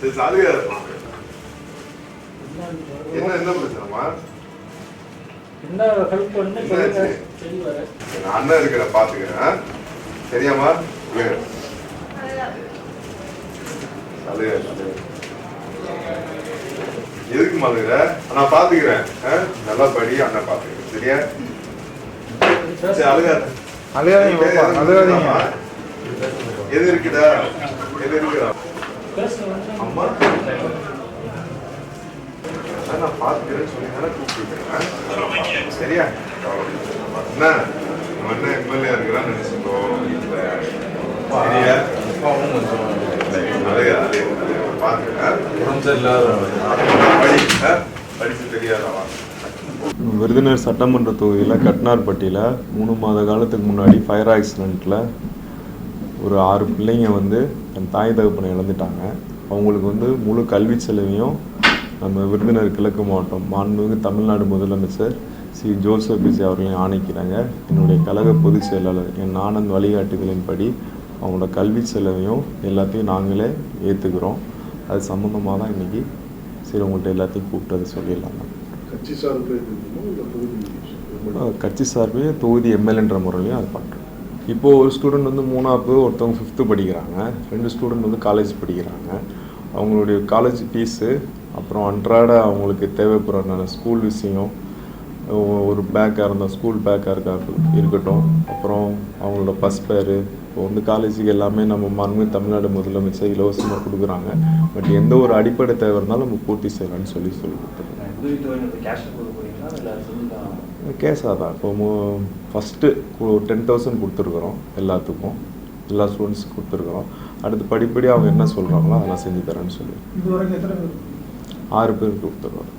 என்ன பிரச்சனைமா? என்ன ஹெல்ப் பண்ணு சொல்லுங்க. சரி வர. நான் அண்ணன் இருக்கிற பாத்துக்கிறேன். சரியாமா? எதுக்கு மதுரை? நான் பாத்துக்கிறேன். நல்லா படி, அண்ணன் பாத்துக்கிறேன். சரியா? அழுகாதீங்க. எது இருக்குதா? எது இருக்குதா? அம்மா நான் பாத்துக்கிறேன்னு சொன்னீங்கன்னா கூப்பிட்டுருக்கேன். சரியா? என்ன அண்ணன் எம்எல்ஏ இருக்கிறான்னு நினைச்சுக்கோ. சரியா? விருதுநகர் சட்டமன்ற தொகுதியில் கட்னார்பட்டியில் 3 மாத காலத்துக்கு முன்னாடி ஃபயர் ஆக்சிடெண்ட்டில் ஒரு 6 பிள்ளைங்க வந்து தன் தாய் தகப்பனை இழந்துட்டாங்க. அவங்களுக்கு வந்து முழு கல்வி செலவையும் நம்ம விருதுநகர் கிழக்கு மாவட்டம் மாண்புமிகு தமிழ்நாடு முதலமைச்சர் சி ஜோசப் விஜய் அவர்களையும் ஆணைக்கிறாங்க. என்னுடைய கழக பொதுச் செயலாளர் என் ஆனந்த் வழிகாட்டுதலின்படி அவங்களோட கல்வி செலவையும் எல்லாத்தையும் நாங்களே ஏற்றுக்கிறோம். அது சம்மந்தமாக தான் இன்றைக்கி சரி உங்கள்கிட்ட எல்லாத்தையும் கூப்பிட்டு சொல்லிடலாம். கட்சி சார்பே தொகுதி எம்எல்ஏன்ற முறையிலையும் அது பண்ணுறோம். இப்போது ஒரு ஸ்டூடெண்ட் வந்து 3ஆவது, ஒருத்தவங்க 5th படிக்கிறாங்க, 2 ஸ்டூடெண்ட் வந்து காலேஜ் படிக்கிறாங்க. அவங்களுடைய காலேஜ் ஃபீஸு, அப்புறம் அன்றாட அவங்களுக்கு தேவைப்படுற ஸ்கூல் விஷயம், ஒரு பேக்காக இருந்தால் ஸ்கூல் பேக்காக இருக்கட்டும், அப்புறம் அவங்களோட பஸ் பேரு, இப்போ வந்து காலேஜுக்கு எல்லாமே நம்ம மாண்புமிகு தமிழ்நாடு முதலமைச்சர் இலவசமாக கொடுக்குறாங்க. பட் எந்த ஒரு அடிப்படை தேவை இருந்தாலும் நம்ம பூர்த்தி செய்யலாம்னு சொல்லி கொடுத்துருக்கோம். கேஷாக தான் இப்போ ஃபஸ்ட்டு 10,000 கொடுத்துருக்குறோம் எல்லாத்துக்கும், எல்லா ஸ்டூடெண்ட்ஸுக்கும் கொடுத்துருக்குறோம். அடுத்து படிப்படி அவங்க என்ன சொல்கிறாங்களோ அதெல்லாம் செஞ்சு தரேன்னு சொல்லி 6 பேருக்கு கொடுத்துருக்குறோம்.